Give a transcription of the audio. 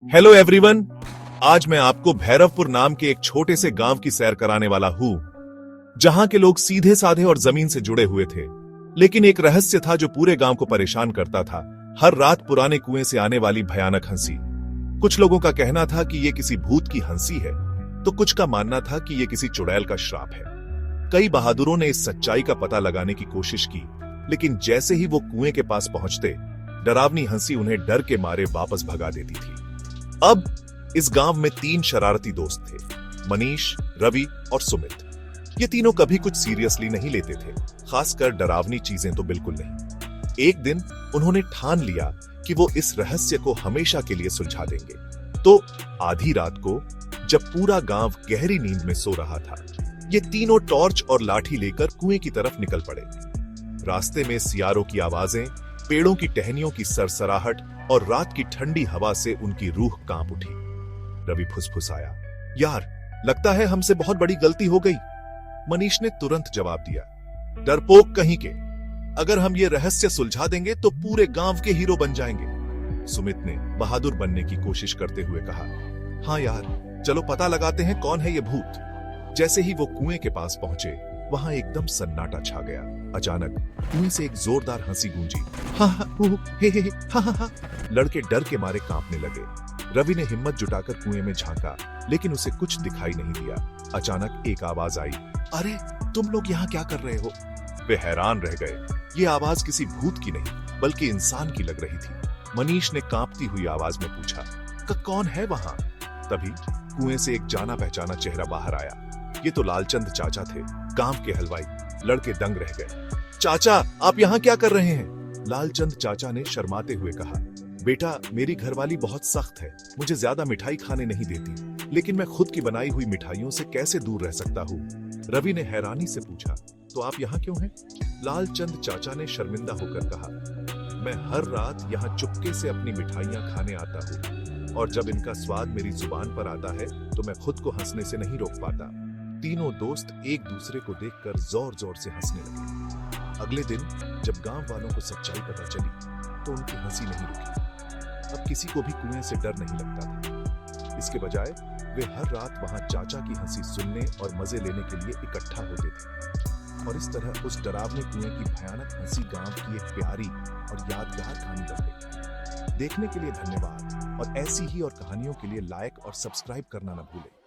Hello everyone. आज मैं आपको भैरवपुर नाम के एक छोटे से गांव की सैर कराने वाला हूं, जहां के लोग सीधे साधे और जमीन से जुड़े हुए थे। लेकिन एक रहस्य था जो पूरे गांव को परेशान करता था। हर रात पुराने कुएं से आने वाली भयानक हंसी। कुछ लोगों का कहना था कि ये किसी भूत की हंसी है, तो कुछ का मानना था कि ये किसी चुड़ैल का श्राप है। कई बहादुरों ने इस सच्चाई का पता लगाने की कोशिश की, लेकिन जैसे ही वो कुएं के पास पहुंचते, डरावनी हंसी उन्हें डर के मारे वापस भगा देती थी। अब इस गांव में 3 शरारती दोस्त थे, मनीष, रवि और सुमित। ये तीनों कभी कुछ सीरियसली नहीं लेते थे, खासकर डरावनी चीजें तो बिल्कुल नहीं। एक दिन उन्होंने ठान लिया कि वो इस रहस्य को हमेशा के लिए सुलझा देंगे। तो आधी रात को, जब पूरा गांव गहरी नींद में सो रहा था, ये तीनों टॉर्च और लाठी लेकर कुएं की तरफ निकल पड़े। रास्ते में सियारों की आवाजें, पेड़ों की टहनियों की सरसराहट और रात की ठंडी हवा से उनकी रूह कांप उठी। रवि फुसफुसाया, यार, लगता है हमसे बहुत बड़ी गलती हो गई। मनीष ने तुरंत जवाब दिया, डरपोक कहीं के, अगर हम ये रहस्य सुलझा देंगे तो पूरे गांव के हीरो बन जाएंगे। सुमित ने बहादुर बनने की कोशिश करते हुए कहा, हाँ यार, चलो पता लगाते हैं कौन है ये भूत। जैसे ही वो कुएं के पास पहुंचे, वहां एकदम सन्नाटा छा गया। अचानक कुएं से एक जोरदार हंसी गूंजी। हा हा हे हा हा हा। लड़के डर के मारे कांपने लगे। रवि ने हिम्मत जुटाकर कुएं में झांका, लेकिन उसे कुछ दिखाई नहीं दिया। अचानक एक आवाज आई, अरे तुम लोग यहाँ क्या कर रहे हो? वे हैरान रह गए। ये आवाज किसी भूत की नहीं, बल्कि इंसान की लग रही थी। मनीष ने कांपती हुई आवाज में पूछा, कौन है वहां? तभी कुएं से एक जाना पहचाना चेहरा बाहर आया। ये तो लालचंद चाचा थे, गांव के हलवाई। लड़के दंग रह गए। चाचा, आप यहाँ क्या कर रहे हैं? लालचंद चाचा ने शर्माते हुए कहा, बेटा, मेरी घरवाली बहुत सख्त है, मुझे ज्यादा मिठाई खाने नहीं देती, लेकिन मैं खुद की बनाई हुई मिठाइयों से कैसे दूर रह सकता हूँ? रवि ने हैरानी से पूछा, तो आप यहाँ क्यों हैं? लालचंद चाचा ने शर्मिंदा होकर कहा, मैं हर रात यहाँ चुपके से अपनी मिठाइयाँ खाने आता हूँ, और जब इनका स्वाद मेरी जुबान पर आता है तो मैं खुद को हंसने से नहीं रोक पाता। तीनों दोस्त एक दूसरे को देखकर जोर जोर से हंसने लगे। अगले दिन जब गांव वालों को सच्चाई पता चली, तो उनकी हंसी नहीं रुकी। अब किसी को भी कुएं से डर नहीं लगता था। इसके बजाय वे हर रात वहां चाचा की हंसी सुनने और मजे लेने के लिए इकट्ठा होते थे। और इस तरह उस डरावने कुएं की भयानक हंसी गांव की एक प्यारी और यादगार कहानी बन गई। देखने के लिए धन्यवाद, और ऐसी ही और कहानियों के लिए लाइक और सब्सक्राइब करना न भूलें।